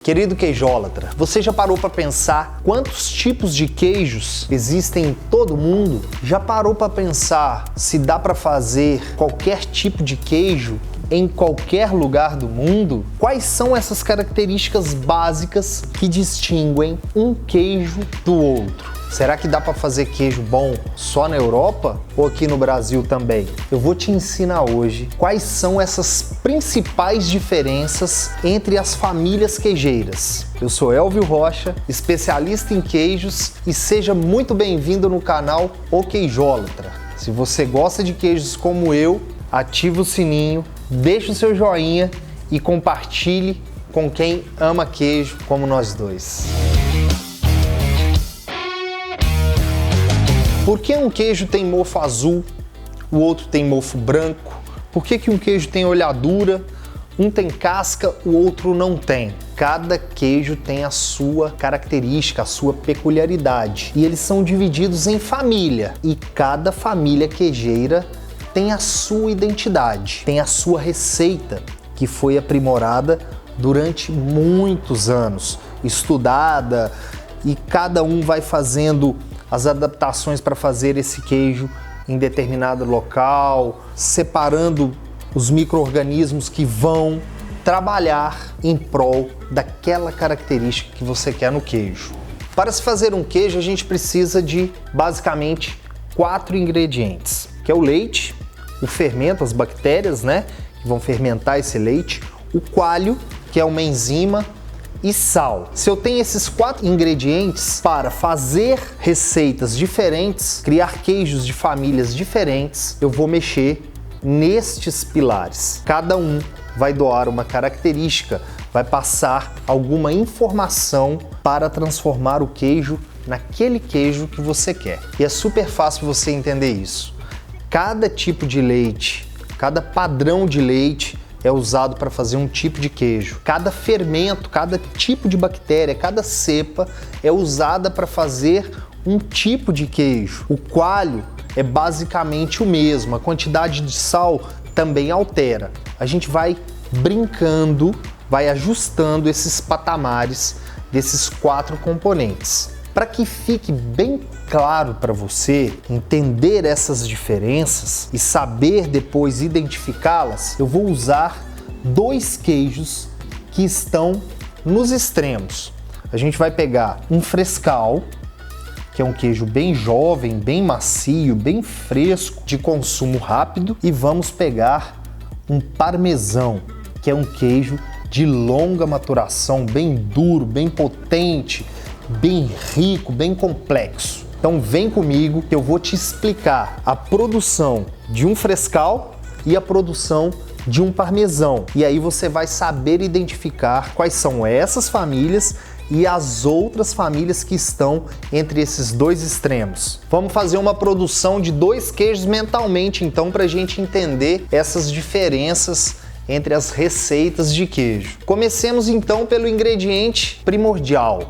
Querido queijólatra, você já parou para pensar quantos tipos de queijos existem em todo o mundo? Já parou para pensar se dá para fazer qualquer tipo de queijo em qualquer lugar do mundo? Quais são essas características básicas que distinguem um queijo do outro? Será que dá para fazer queijo bom só na Europa ou aqui no Brasil também? Eu vou te ensinar hoje quais são essas principais diferenças entre as famílias queijeiras. Eu sou Elvio Rocha, especialista em queijos, e seja muito bem-vindo no canal O Queijólatra. Se você gosta de queijos como eu, ativa o sininho, deixa o seu joinha e compartilhe com quem ama queijo como nós dois. Por que um queijo tem mofo azul, o outro tem mofo branco? Por que um queijo tem olhadura, um tem casca, o outro não tem? Cada queijo tem a sua característica, a sua peculiaridade. E eles são divididos em família. E cada família queijeira tem a sua identidade, tem a sua receita, que foi aprimorada durante muitos anos, estudada, e cada um vai fazendo as adaptações para fazer esse queijo em determinado local, separando os micro-organismos que vão trabalhar em prol daquela característica que você quer no queijo. Para se fazer um queijo, a gente precisa de basicamente 4 ingredientes, que é o leite, o fermento, as bactérias, que vão fermentar esse leite, o coalho, que é uma enzima, e sal. Se eu tenho esses 4 ingredientes para fazer receitas diferentes, criar queijos de famílias diferentes, eu vou mexer nestes pilares. Cada um vai doar uma característica, vai passar alguma informação para transformar o queijo naquele queijo que você quer. E é super fácil você entender isso. Cada tipo de leite, cada padrão de leite é usado para fazer um tipo de queijo. Cada fermento, cada tipo de bactéria, cada cepa é usada para fazer um tipo de queijo. O coalho é basicamente o mesmo, a quantidade de sal também altera. A gente vai brincando, vai ajustando esses patamares desses 4 componentes. Para que fique bem claro para você entender essas diferenças e saber depois identificá-las, eu vou usar 2 queijos que estão nos extremos. A gente vai pegar um frescal, que é um queijo bem jovem, bem macio, bem fresco, de consumo rápido, e vamos pegar um parmesão, que é um queijo de longa maturação, bem duro, bem potente, bem rico, bem complexo. Então vem comigo que eu vou te explicar a produção de um frescal e a produção de um parmesão. E aí você vai saber identificar quais são essas famílias e as outras famílias que estão entre esses 2 extremos. Vamos fazer uma produção de 2 queijos mentalmente, então, para a gente entender essas diferenças entre as receitas de queijo. Comecemos então pelo ingrediente primordial,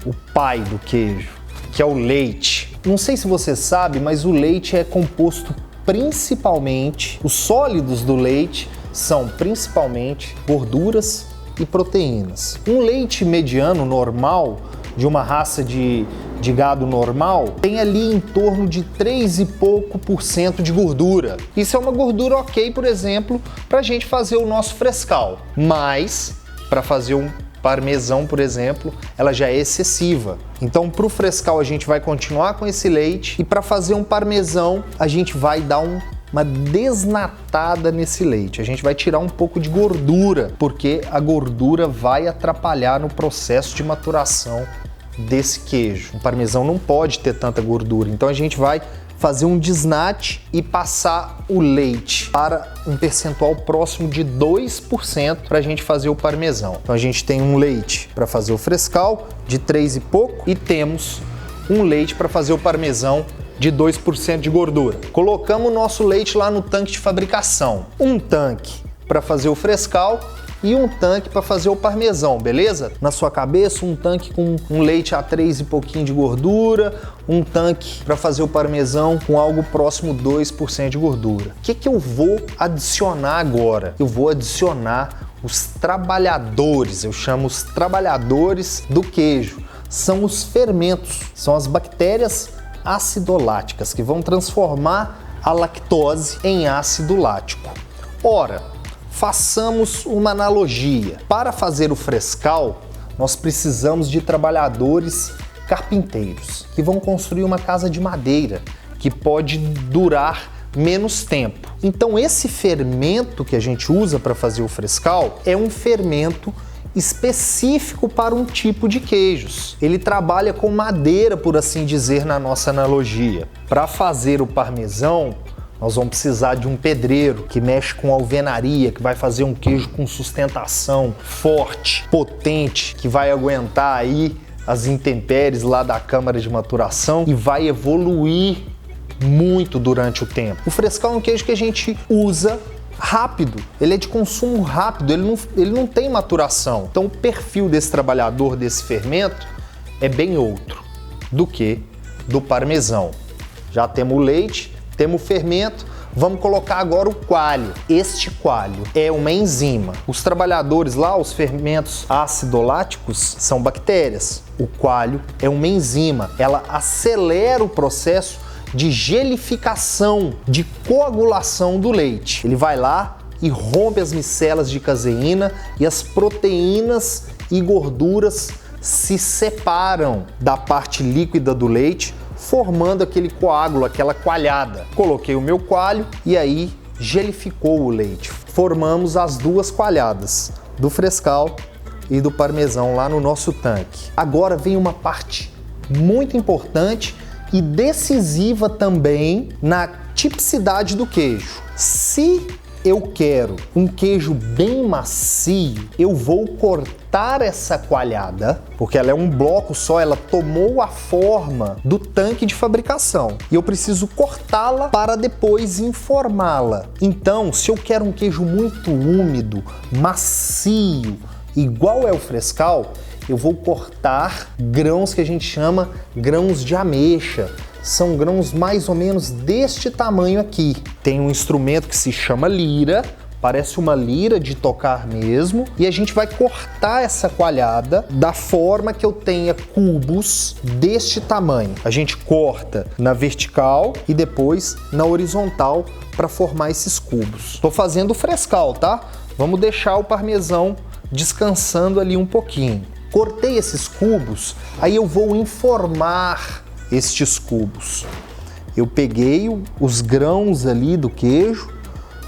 o pai do queijo, que é o leite. Não sei se você sabe, mas o leite é composto principalmente, os sólidos do leite são principalmente gorduras e proteínas. Um leite mediano, normal, de uma raça de gado normal, tem ali em torno de 3 e pouco por cento de gordura. Isso é uma gordura ok, por exemplo, para a gente fazer o nosso frescal. Mas, para fazer um parmesão, por exemplo, ela já é excessiva. Então, para o frescal, a gente vai continuar com esse leite, e para fazer um parmesão, a gente vai dar uma desnatada nesse leite. A gente vai tirar um pouco de gordura, porque a gordura vai atrapalhar no processo de maturação desse queijo. O parmesão não pode ter tanta gordura, então a gente vai fazer um desnate e passar o leite para um percentual próximo de 2% para a gente fazer o parmesão. Então a gente tem um leite para fazer o frescal de 3 e pouco e temos um leite para fazer o parmesão de 2% de gordura. Colocamos o nosso leite lá no tanque de fabricação. Um tanque para fazer o frescal e um tanque para fazer o parmesão, beleza? Na sua cabeça, um tanque com um leite a 3 e pouquinho de gordura, um tanque para fazer o parmesão com algo próximo 2% de gordura. O que eu vou adicionar agora? Eu vou adicionar os trabalhadores, eu chamo os trabalhadores do queijo, são os fermentos, são as bactérias acidoláticas que vão transformar a lactose em ácido lático. Ora, façamos uma analogia. Para fazer o frescal, nós precisamos de trabalhadores carpinteiros que vão construir uma casa de madeira que pode durar menos tempo. Então esse fermento que a gente usa para fazer o frescal é um fermento específico para um tipo de queijos. Ele trabalha com madeira, por assim dizer, na nossa analogia. Para fazer o parmesão, nós vamos precisar de um pedreiro que mexe com alvenaria, que vai fazer um queijo com sustentação forte, potente, que vai aguentar aí as intempéries lá da câmara de maturação e vai evoluir muito durante o tempo. O frescal é um queijo que a gente usa rápido, ele é de consumo rápido, ele não tem maturação. Então o perfil desse trabalhador, desse fermento, é bem outro do que do parmesão. Já temos o leite, temos o fermento, vamos colocar agora o coalho. Este coalho é uma enzima. Os trabalhadores lá, os fermentos acidoláticos, são bactérias. O coalho é uma enzima, ela acelera o processo de gelificação, de coagulação do leite. Ele vai lá e rompe as micelas de caseína e as proteínas e gorduras se separam da parte líquida do leite, formando aquele coágulo, aquela coalhada. Coloquei o meu coalho e aí gelificou o leite. Formamos as duas coalhadas, do frescal e do parmesão lá no nosso tanque. Agora vem uma parte muito importante e decisiva também na tipicidade do queijo. Se eu quero um queijo bem macio, eu vou cortar essa coalhada, porque ela é um bloco só, ela tomou a forma do tanque de fabricação. E eu preciso cortá-la para depois informá-la. Então, se eu quero um queijo muito úmido, macio, igual é o frescal, eu vou cortar grãos que a gente chama grãos de ameixa. São grãos mais ou menos deste tamanho aqui. Tem um instrumento que se chama lira, parece uma lira de tocar mesmo, e a gente vai cortar essa coalhada da forma que eu tenha cubos deste tamanho. A gente corta na vertical e depois na horizontal para formar esses cubos. Estou fazendo o frescal, tá? Vamos deixar o parmesão descansando ali um pouquinho. Cortei esses cubos, aí eu vou informar estes cubos. Eu peguei os grãos ali do queijo,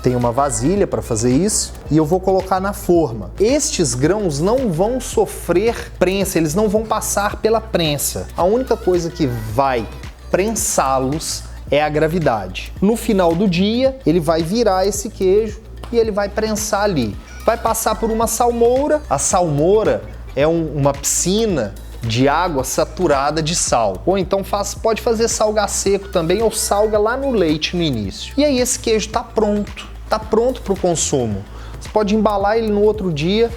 tem uma vasilha para fazer isso, e eu vou colocar na forma. Estes grãos não vão sofrer prensa, eles não vão passar pela prensa. A única coisa que vai prensá-los é a gravidade. No final do dia, ele vai virar esse queijo e ele vai prensar ali. Vai passar por uma salmoura. A salmoura é uma piscina de água saturada de sal. Ou então pode fazer salgar seco também, ou salga lá no leite no início. E aí esse queijo está pronto para o consumo. Você pode embalar ele no outro dia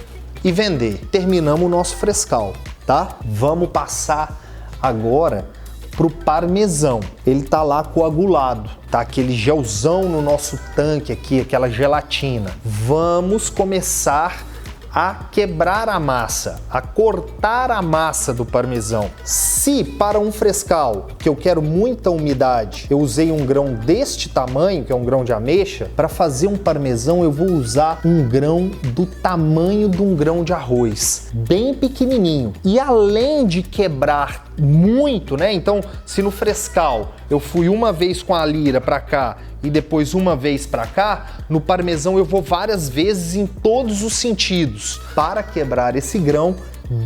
e vender. Terminamos o nosso frescal, tá? Vamos passar agora pro parmesão. Ele tá lá coagulado, tá aquele gelzão no nosso tanque aqui, aquela gelatina. Vamos começar a quebrar a massa, a cortar a massa do parmesão. Se para um frescal, que eu quero muita umidade, eu usei um grão deste tamanho, que é um grão de ameixa, para fazer um parmesão eu vou usar um grão do tamanho de um grão de arroz, bem pequenininho. E além de quebrar muito, né? Então, se no frescal eu fui uma vez com a lira para cá e depois uma vez para cá, no parmesão eu vou várias vezes em todos os sentidos para quebrar esse grão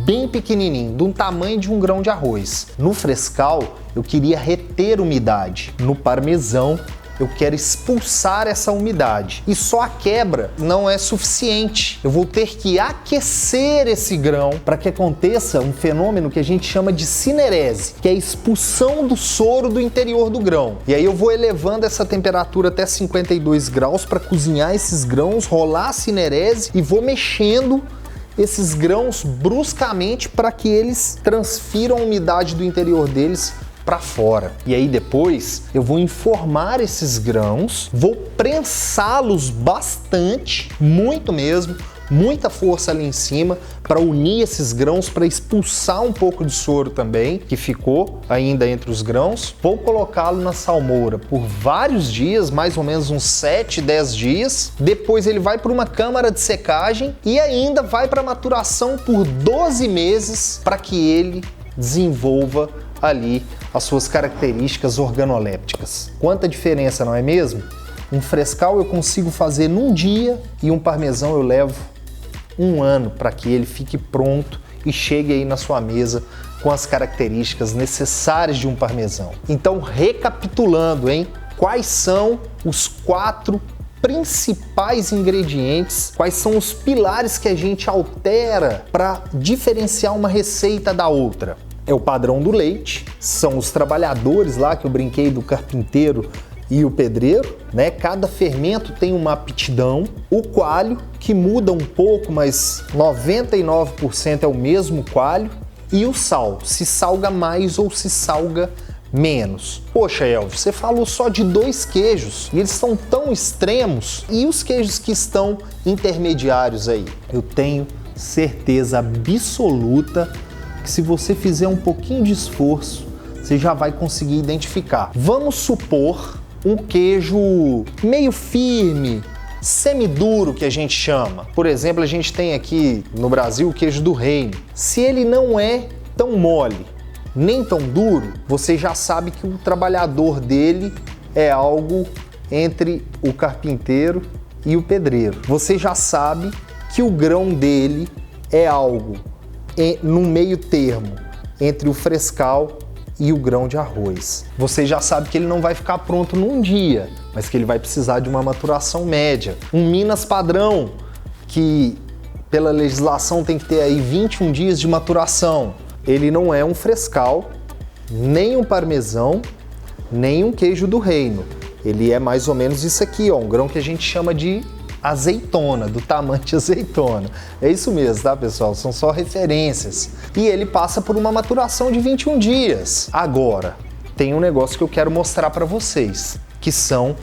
bem pequenininho, do tamanho de um grão de arroz. No frescal eu queria reter umidade, no parmesão eu quero expulsar essa umidade. E só a quebra não é suficiente. Eu vou ter que aquecer esse grão para que aconteça um fenômeno que a gente chama de cinerese, que é a expulsão do soro do interior do grão. E aí eu vou elevando essa temperatura até 52 graus para cozinhar esses grãos, rolar a cinerese e vou mexendo esses grãos bruscamente para que eles transfiram a umidade do interior deles para fora. E aí depois eu vou informar esses grãos, vou prensá-los bastante, muito mesmo, muita força ali em cima para unir esses grãos, para expulsar um pouco de soro também, que ficou ainda entre os grãos. Vou colocá-lo na salmoura por vários dias, mais ou menos uns 7, 10 dias. Depois ele vai para uma câmara de secagem e ainda vai para maturação por 12 meses para que ele desenvolva ali as suas características organolépticas. Quanta diferença, não é mesmo? Um frescal eu consigo fazer num dia e um parmesão eu levo um ano para que ele fique pronto e chegue aí na sua mesa com as características necessárias de um parmesão. Então, recapitulando, hein? Quais são os 4 principais ingredientes, quais são os pilares que a gente altera para diferenciar uma receita da outra? É o padrão do leite, são os trabalhadores lá que eu brinquei do carpinteiro e o pedreiro, né? Cada fermento tem uma aptidão. O coalho, que muda um pouco, mas 99% é o mesmo coalho. E o sal, se salga mais ou se salga menos. Poxa, Elvio, você falou só de 2 queijos e eles são tão extremos. E os queijos que estão intermediários aí? Eu tenho certeza absoluta que se você fizer um pouquinho de esforço, você já vai conseguir identificar. Vamos supor um queijo meio firme, semiduro que a gente chama. Por exemplo, a gente tem aqui no Brasil o queijo do reino. Se ele não é tão mole, nem tão duro, você já sabe que o trabalhador dele é algo entre o carpinteiro e o pedreiro. Você já sabe que o grão dele é algo no meio termo entre o frescal e o grão de arroz. Você já sabe que ele não vai ficar pronto num dia, mas que ele vai precisar de uma maturação média. Um Minas padrão, que pela legislação tem que ter aí 21 dias de maturação. Ele não é um frescal, nem um parmesão, nem um queijo do reino. Ele é mais ou menos isso aqui, ó, um grão que a gente chama de azeitona, do tamanho de azeitona. É isso mesmo, tá, pessoal? São só referências. E ele passa por uma maturação de 21 dias. Agora, tem um negócio que eu quero mostrar para vocês, que são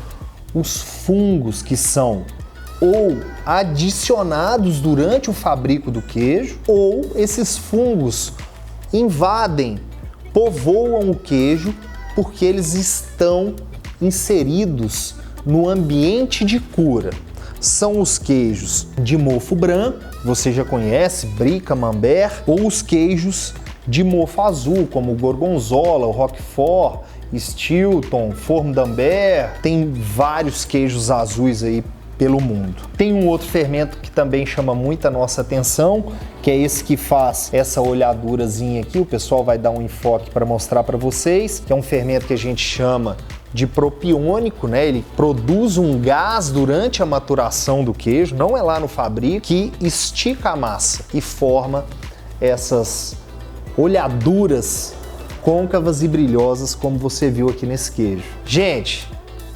os fungos que são ou adicionados durante o fabrico do queijo, ou esses fungos invadem, povoam o queijo porque eles estão inseridos no ambiente de cura. São os queijos de mofo branco, você já conhece, brie, camembert, ou os queijos de mofo azul, como o gorgonzola, o roquefort, stilton, fourme d'Ambert. Tem vários queijos azuis aí pelo mundo. Tem um outro fermento que também chama muita nossa atenção, que é esse que faz essa olhadurazinha aqui. O pessoal vai dar um enfoque para mostrar para vocês, que é um fermento que a gente chama de propiônico, né? Ele produz um gás durante a maturação do queijo, não é lá no fabrico, que estica a massa e forma essas olhaduras côncavas e brilhosas, como você viu aqui nesse queijo. Gente,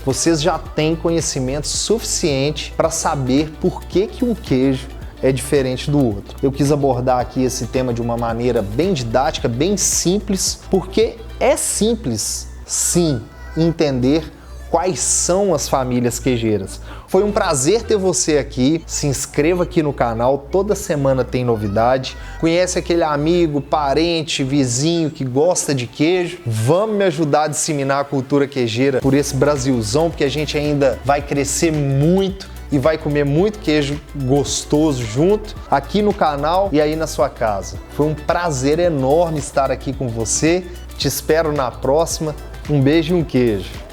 vocês já têm conhecimento suficiente para saber por que um queijo é diferente do outro. Eu quis abordar aqui esse tema de uma maneira bem didática, bem simples, porque é simples, sim, entender quais são as famílias queijeiras. Foi um prazer ter você aqui. Se inscreva aqui no canal, toda semana tem novidade. Conhece aquele amigo, parente, vizinho que gosta de queijo? Vamos me ajudar a disseminar a cultura queijeira por esse Brasilzão, porque a gente ainda vai crescer muito e vai comer muito queijo gostoso junto aqui no canal e aí na sua casa. Foi um prazer enorme estar aqui com você. Te espero na próxima. Um beijo e um queijo.